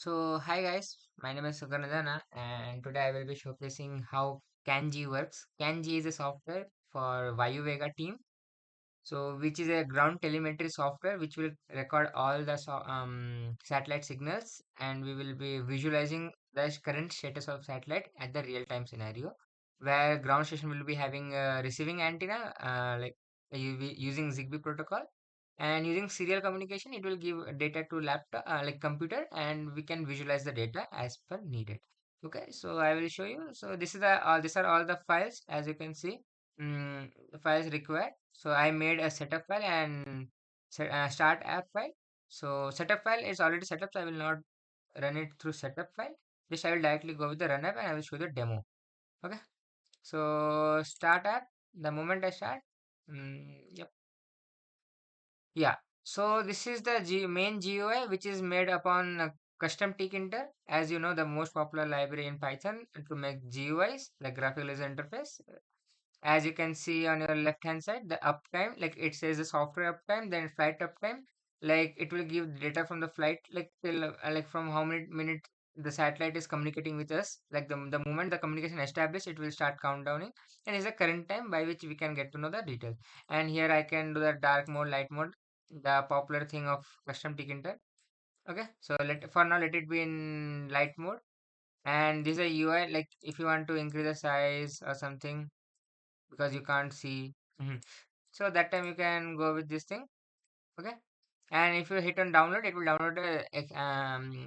Hi guys, my name is Sugarnadana and today I will be showcasing how CanGii works. CanGii is a software for Vayu Vega team, which is a ground telemetry software which will record all the satellite signals, and we will be visualizing the current status of satellite at the real time scenario, where ground station will be having a receiving antenna, using Zigbee protocol, and using serial communication it will give data to laptop, like computer, and we can visualize the data as per needed. Okay, so I will show you. So this is the these are all the files, as you can see. The files required. So I made a setup file and start app file. So setup file is already set up, so I will not run it through setup file. Just I will directly go with the run app and I will show the demo. Okay, so start app. The moment I start, yep. Yeah, so this is the main GUI, which is made upon custom tkinter, as you know, the most popular library in Python to make GUIs, like graphical user interface. As you can see on your left hand side, the uptime, like it says the software uptime, then flight uptime, like it will give data from the flight, like till like from how many minutes the satellite is communicating with us. Like the moment the communication established, it will start countdowning, and is the current time by which we can get to know the details. And here I can do the dark mode, light mode, the popular thing of custom tkinter. Okay, so let for now let it be in light mode. And this is a UI, like if you want to increase the size or something because you can't see. So that time you can go with this thing. Okay, and if you hit on download, it will download a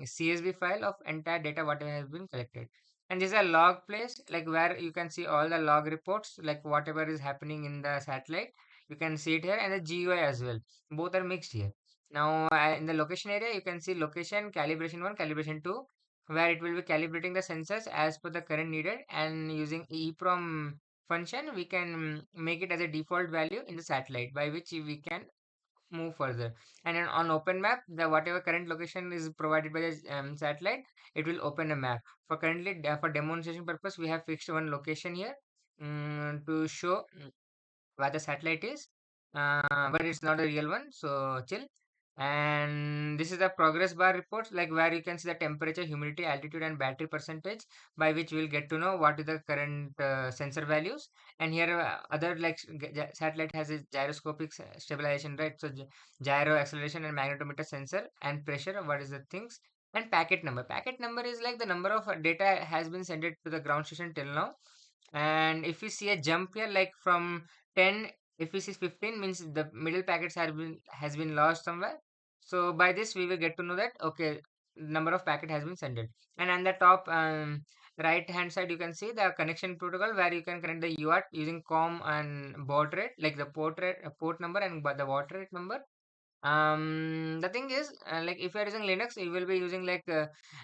CSV file of entire data whatever has been collected. And this is a log place, like where you can see all the log reports, like whatever is happening in the satellite. You can see it here, and the GUI as well. Both are mixed here. Now, in the location area, you can see location calibration 1, calibration 2, where it will be calibrating the sensors as per the current needed, and using EEPROM function, we can make it as a default value in the satellite, by which we can move further. And on open map, the whatever current location is provided by the satellite, it will open a map. For currently, for demonstration purpose, we have fixed one location here, to show where the satellite is, but it's not a real one, so chill. And this is the progress bar reports, like where you can see the temperature, humidity, altitude, and battery percentage, by which we'll get to know what is the current sensor values. And here, other like satellite has a gyroscopic stabilization, right? So gyro, acceleration, and magnetometer sensor, and pressure. What is the things? And packet number. Packet number is like the number of data has been sent it to the ground station till now. And if you see a jump here, like from 10, if we see 15, means the middle packets has been lost somewhere. So by this we will get to know that okay, number of packet has been sent. And on the top, right hand side, you can see the connection protocol, where you can connect the UART using COM and baud rate, like the port number and the baud rate number. The thing is, like if you are using Linux, you will be using like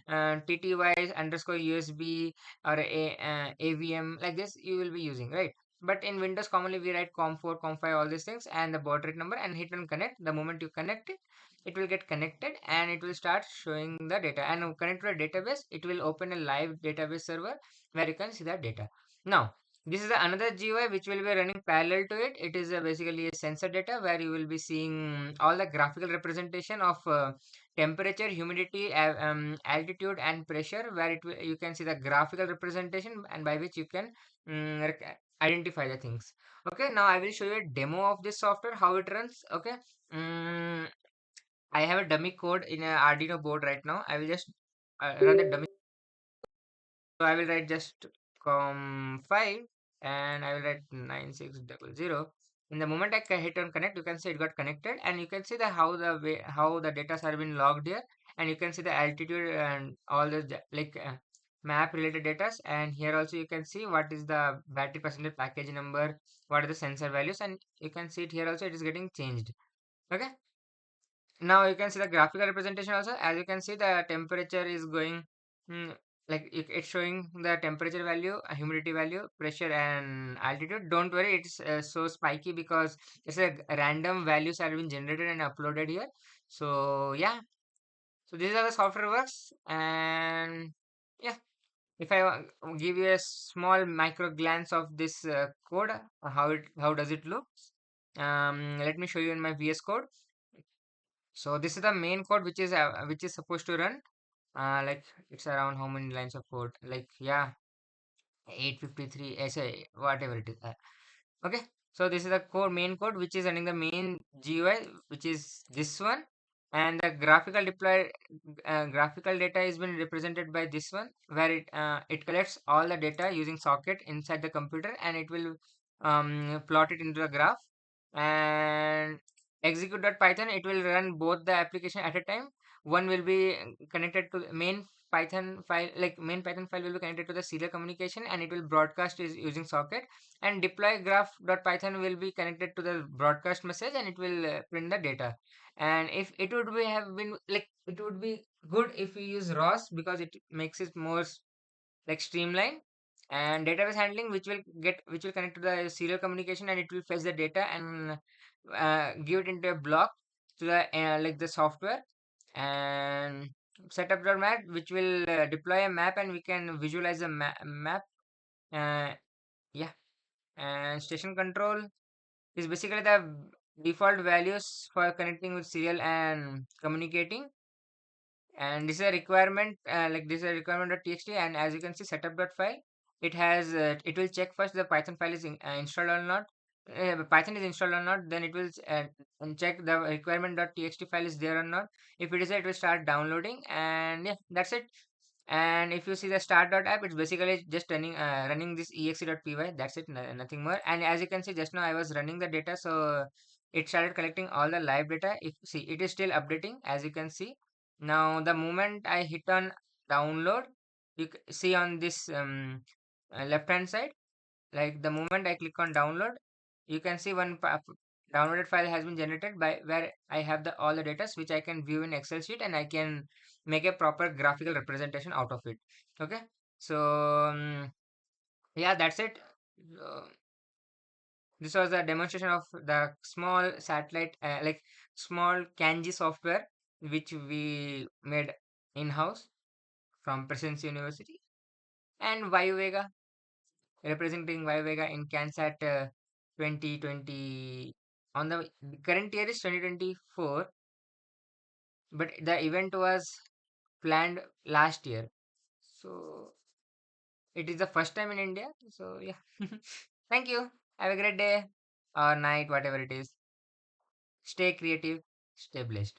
TTY underscore USB or AVM, like this you will be using, right? But in Windows, commonly we write COM4, COM5, all these things, and the baud rate number, and hit on connect. The moment you connect it, it will get connected and it will start showing the data. And connect to a database, it will open a live database server where you can see the data. Now, this is another GUI which will be running parallel to it. It is basically a sensor data where you will be seeing all the graphical representation of temperature, humidity, altitude, and pressure. Where you can see the graphical representation, and by which you can identify the things. Okay, now I will show you a demo of this software, how it runs. Okay, mm, I have a dummy code in a Arduino board right now. I will just run the dummy. So I will write just com5, and I will write 9600. In the moment I hit on connect, you can see it got connected, and you can see the how the data have been logged here, and you can see the altitude and all the map related data. And here also you can see what is the battery percentage, package number, what are the sensor values, and you can see it here also it is getting changed. Okay, now you can see the graphical representation also. As you can see, the temperature is going, mm, like it's showing the temperature value, humidity value, pressure, and altitude. Don't worry, it's so spiky because it's a random values have been generated and uploaded here. So yeah, so this is how the software works. And yeah, if I give you a small micro glance of this code, how does it look? Let me show you in my VS Code. So this is the main code which is supposed to run. Like it's around how many lines of code? Like yeah, 853 essay, whatever it is. Okay, so this is the core main code which is running the main GUI, which is this one, and the graphical data is been represented by this one, where it collects all the data using socket inside the computer, and it will plot it into the graph. And execute.python, it will run both the application at a time. One will be connected to the main Python file, like main Python file will be connected to the serial communication, and it will broadcast is using socket, and deploy graph.python will be connected to the broadcast message, and it will print the data. And if it would be have been like, it would be good if we use ROS, because it makes it more like streamlined. And database handling, which will connect to the serial communication, and it will fetch the data and give it into a block to the like the software. And setup.map, which will deploy a map, and we can visualize the map. uh, yeah. And station control is basically the default values for connecting with serial and communicating. And this is a requirement, like this is a requirement.txt, and as you can see, setup.file, it has it will check first the python file is installed or not. Python is installed or not, then it will and check the requirement.txt file is there or not. If it is there, it will start downloading, and yeah, that's it. And if you see the start.app, it's basically just running this exe.py. That's it, nothing more. And as you can see, just now I was running the data, so it started collecting all the live data. If see, it is still updating, as you can see. Now the moment I hit on download, you see on this left hand side, like the moment I click on download, you can see one downloaded file has been generated, by where I have the all the data which I can view in Excel sheet, and I can make a proper graphical representation out of it. Okay, so yeah, that's it. Uh, this was a demonstration of the small satellite, like small CanGii software, which we made in house from Presidency University. And Vayu Vega, representing Vayu Vega in CanSat 2020. On the current year is 2024, but the event was planned last year. So it is the first time in India. So yeah, thank you. Have a great day or night, whatever it is. Stay creative, stay blessed.